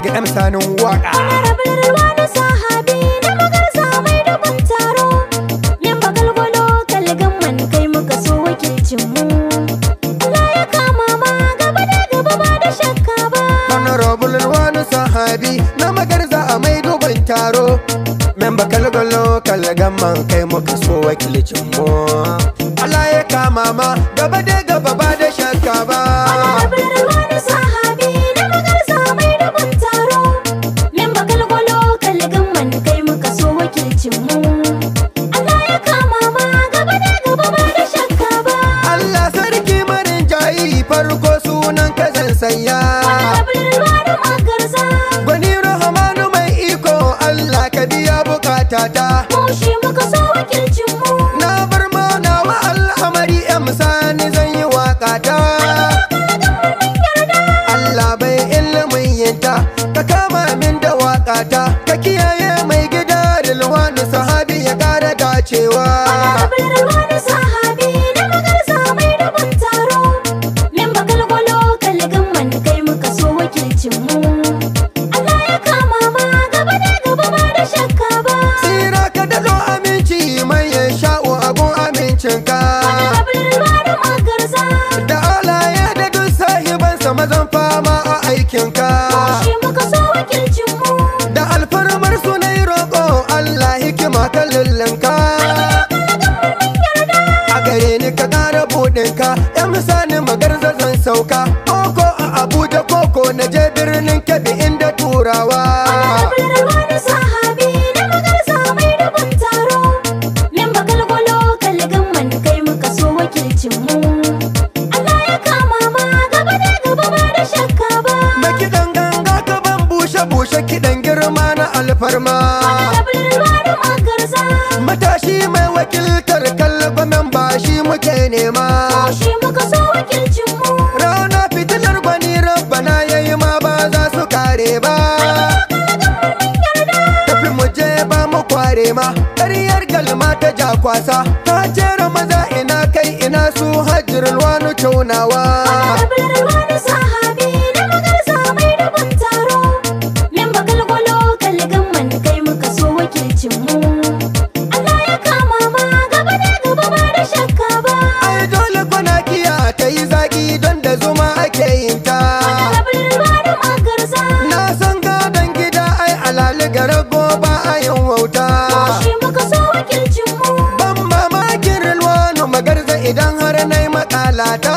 daga amsanin waka. Honorable Rilwanu sahabi na magarza mai dubin taro. Min bagalgwalo kalgamman kai muka so wakilcin mu. Allah ya kama ma gaba da gaba ba da shakka ba. Honorable Rilwanu sahabi na magarza mai dubin taro. Min bagalgwalo kalgamman kai muka so wakilcin mu. Allah ya kama ma gaba da gaba ba da shakka ba. Honorable Rilwanu sahabi na magarza mai dubin taro. Min bagalgwalo kalgamman kai muka so wakilcin mu. Allah ya kama ma gaba da gaba ba da shakka ba. Allah sarki marin jayi farko sunan ka zan sanya. Honorable Rilwanu magarza. Gwani Rahmanu mai iko Allah ka biya bukatata. Mu shi muka so wakilcin mu. Na bar mana wa al'amari sani zan yi waƙata. Allah bai ilimin yinta ka kama min da waƙata. Ka kiyaye mai gida Rilwanu sahabi ya ƙara dacewa. Honorable Rilwanu sahabi na magarza mai dubin taro. Min bagalgwalo kalgamman kai muka so wakilcin mu. Allah ya kama ma gaba da gaba ba da shakka ba. Tsira ka da zo aminci mai ya sha'u abun amincinka. Honorable Rilwanu magarza. Da alaye da duk sahibansa mazan fama a aikinka. Shi muka so wakilcin mu. Da alfarmar su na yi roƙo Allah hikima ka lullinka. A gare ni ka ƙara buɗinka, ‘yan misali magarza zan sauka. Koko a Abuja koko na je birnin Kebbi inda turawa. Honorable Rilwanu sahabi na magarza mai dubin taro. Min bagalgwalo kalgamman kai muka so wakilcin mu. Allah ya kama ma gaba da gaba ba da shakka ba. Mai kiɗan ganga ka ban bushe-bushe kiɗan girma na alfarma. Honorable Rilwanu magarza. Matashi mai wakiltar kalba memba shi muke nema. Shi muka so wakilcin mu. Rana fitilar gwani rabbana yayi ma ba za su kare ba. Tafi mu je ba mu kware ma ƙaryar galma ta ja kwasa. Ta jera maza ina kai ina su Hajji Rilwanu Caunawa. Honorable Rilwanu sahabi na magarza mai dubin taro. Min bagalgwalo kalgamman kai muka so wakilcin mu. Allah ya kama ma gaba da gaba ba da shakka ba. Ai dole kwanakiya ta yi zaki don da zuma ake yin ta. Honorable Rilwanu magarza. Na san gadon gida ai alali garago ba a yin wauta. Shi muka so wakilcin mu. Ban mamakin Rilwanu magarza idan har na yi makalata.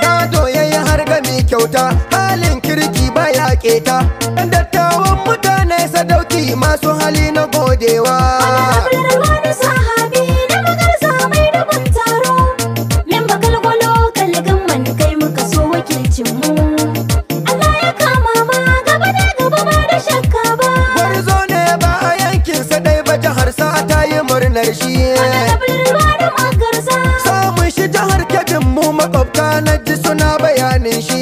Gado ya yi har gami kyauta halin kirki ba ya keta. Ɗan dattawan mutane sadauki masu hali na godewa. Honorable Rilwanu sahabi na magarza mai dubin taro. Min bagalgwalo kalgamman kai muka so wakilcin mu. Allah ya kama ma gaba da gaba ba da shakka ba. Gwarzo ne ba a yankinsa dai ba jihar sa ta yi murnar shi. Honorable Rilwanu magarza. Samun shi jihar Kebbin mu makwabta na ji suna bayanin shi.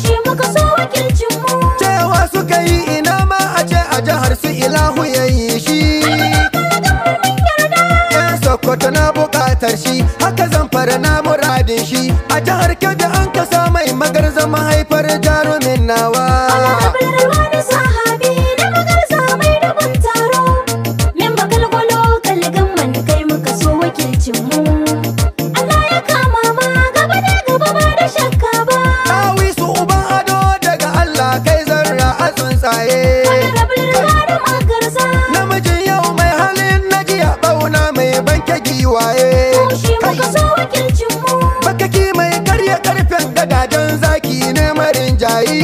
Shi muka so wakilcin mu. Cewa suka yi ina ma a ce a jihar su ilahu ya yi shi. Yan Sokoto na buƙatar shi haka Zamfara na muradin shi. A jihar Kebbi an kasa mai magarza mahaifar jarumin nawa. Honorable Rilwanu sahabi na magarza mai dubin taro. Min bagalgwalo kalgamman kai muka so wakilcin mu. Allah ya kama ma gaba da gaba ba da shakka ba. Dawi su uban ado daga Allah kai zarra a tsuntsaye. Honorable Rilwanu magarza. Namijin yau mai halin na jiya ɓauna mai banke giwaye. Shi muka so wakilcin mu. Bakaki mai karya karfen gadajen zaki ne marin jayi.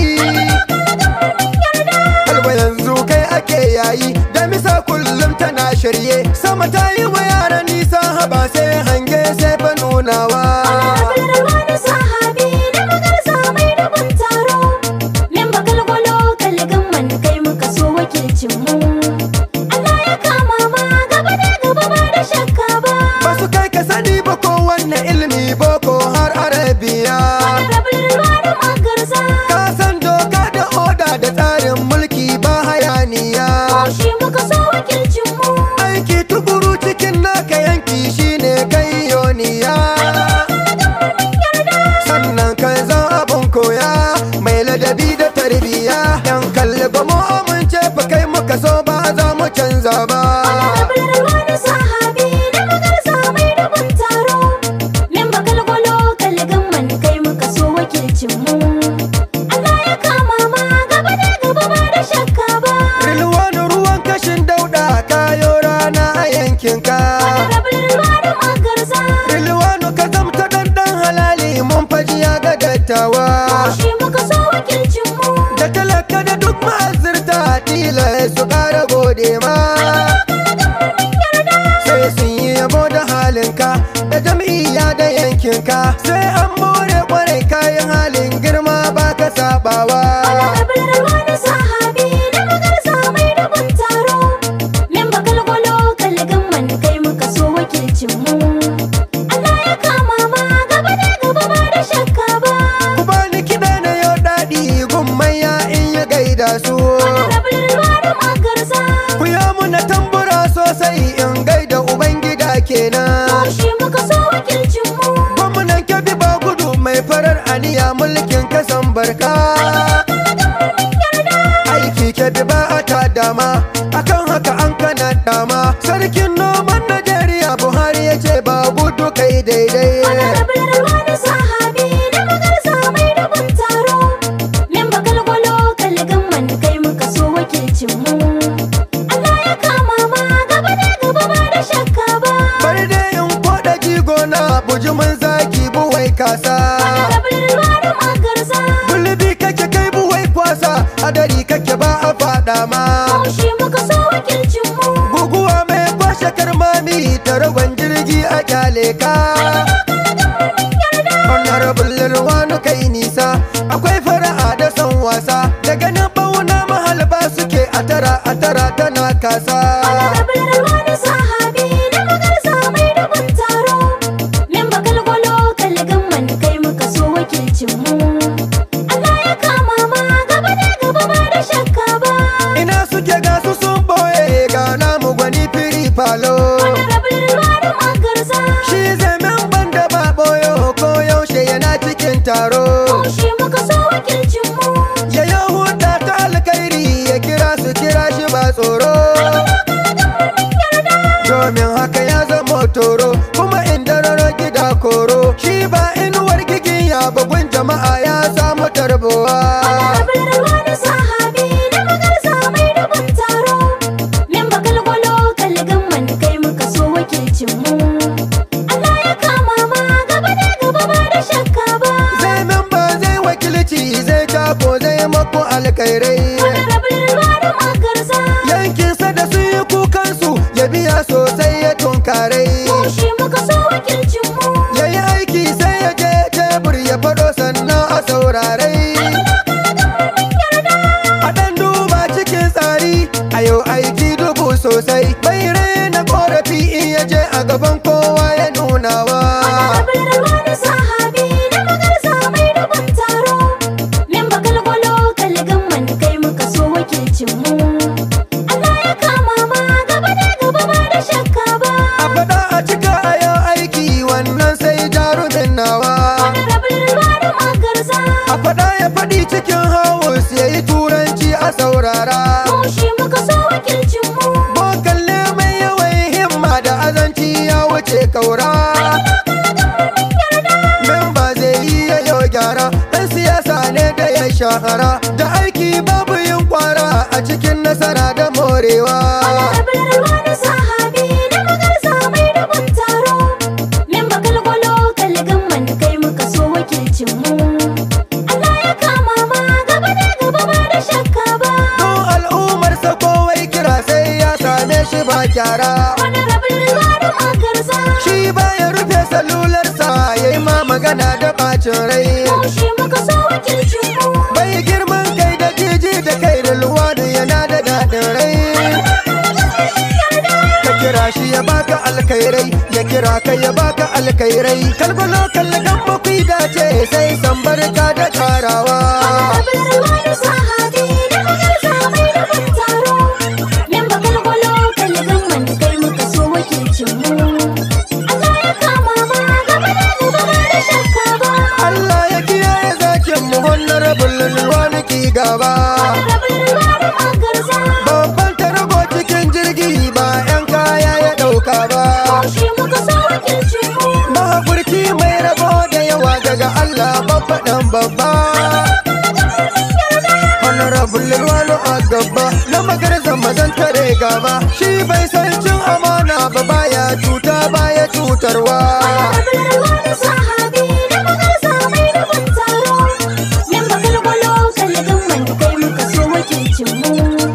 zaba. Honorable wani sahabi na magarza mai dubin taro. Memba kalgwalo kalgamman kai muka so wakilcin mu. Allah ya kama ma gaba da gaba ba da shakka ba. Rilwanu ruwan kashin dauda kayo rana a yankinka. Honorable wani magarza. Rilwanu ka zamta dan halali mun fajiya ga dattawa. Shi muka so wakilcin mu. Da talaka da duk ma'azirta tila su ƙara gode ma. Sai sun yi yabo da halinka da jam'iyya da yankinka. Sai an more kwarai kayan halin girma ba ka sabawa. Honorable wani sahabi na magarza mai dubin taro. Memba kalgwalo kalgamman kai muka so wakilcin mu. Allah ya kama ma gaba da gaba ba da shakka ba. Ku bani kiɗa na yau daɗi gummaya in ya gaida su. Honorable wani magarza. Ku yi muna tambura sosai in gaida ubangida kenan. Shi muka so wakilcin mu. Gwamnan Kebbi ba gudu mai farar aniya mulkin kasan barka. Aiki Kebbi ba a ta dama, akan haka an kana dama. Sarkin noman Najeriya Buhari ya ce ba gudu kai daidai. Honorable wani sahabi na magarza mai dubin taro. Memba kalgwalo kalgamman kai muka so wakilcin mu. Allah ya kama ma gaba da gaba ba da shakka ba. Bari dai in koda jigo na bujumin zaki buwai kasa. Honorable wani magarza. Gulbi kake kai buwai kwasa, hadari kake ba a fada ma. Shi muka so wakilcin mu. Guguwa mai kwashe karmami ta ragon jirgi a kyale ka. Honorable wani kai nisa, akwai fara'a da son wasa. Da ganin bauna mahalba suke a tara tana kasa. Honorable wani sahabi na magarza mai dubin taro. Memba kalgwalo kalgamman kai muka so wakilcin mu. Allah ya kama ma gaba da gaba ba da shakka ba. Ina suke gasu sun boye ga namu gwani firi falo. Honorable wani magarza. Shi zai memban da ba boyo ko yaushe yana cikin taro. Shi muka so wakilcin mu. Ya yahuda ta alkairi ya kira su kira shi ba tsoro. Domin haka ya zama toro kuma inda raro gida koro. Shi ba inuwar gigin ya bugun jama'a ya samu tarbowa. Honorable wani sahabi na magarza mai dubin taro. Memba kalgwalo kalgamman kai muka so wakilcin mu. Allah ya kama ma gaba da gaba ba da shakka ba. Zai memba zai wakilci zai tako zai mako alkairai. Honorable wani magarza. Yankinsa da sun yi kukansu ya biya sosai ya tunkarai. Shi muka so wakilcin mu. Ya yi aiki sai ya je tebur ya fado sannan a saurarai. A ɗan duba cikin tsari a yau aiki dubu sosai. Bai raina korafi in ya je a gaban kowa ya nunawa. Honorable wani sahabi na magarza mai dubin taro. Memba kalgwalo kalgamman kai muka so wakilcin mu. Allah ya kama ma gaba da gaba ba da shakka ba. A faɗa a cika a yau aiki wannan sai jarumin nawa. Honorable wani magarza. A faɗa ya faɗi cikin haus ya yi turanci a saurara. Shi muka so wakilcin mu. Bokalle mai yawan himma da azanci ya wuce kaura. Memba zai yi ya yau gyara, ɗan siyasa ne da ya shahara. Da aiki babu yin kwara a cikin nasara da morewa. Honorable wani sahabi na magarza mai dubin taro. Memba kalgwalo kalgamman kai muka so wakilcin mu. Allah ya kama ma gaba da gaba ba da shakka ba. Don al'ummarsa kowai kira sai ya same shi ba kyara. Honorable wani magarza. Shi baya rufe salularsa ya yi ma magana da bacin rai. Shi muka so wakilcin mu. Bai girman kai da jiji da kai da luwadu yana da daɗin rai. Ka kira shi ya baka alkairai, ya kira ka ya baka alkairai. Kalbalo kallagan mafi dace sai san barka da karawa. Honorable wani sahabi na magarza mai dubin taro. Memba kalgwalo kalgamman kai muka so wakilcin mu. Allah ya kama ma gaba da gaba ba da shakka ba. Allah ya kiyaye zakin mu honorable wani ki gaba. Honorable wani magarza. Babban tarago cikin jirgi akwai rabo da yawa daga Allah babba dan babba. Honorable Lilwano a gaba na magarza mazan tare gaba, shi bai san cin amana ba, baya cuta baya cutarwa. Memba kalgwalo kalgan man kai muka so wakilcin mu.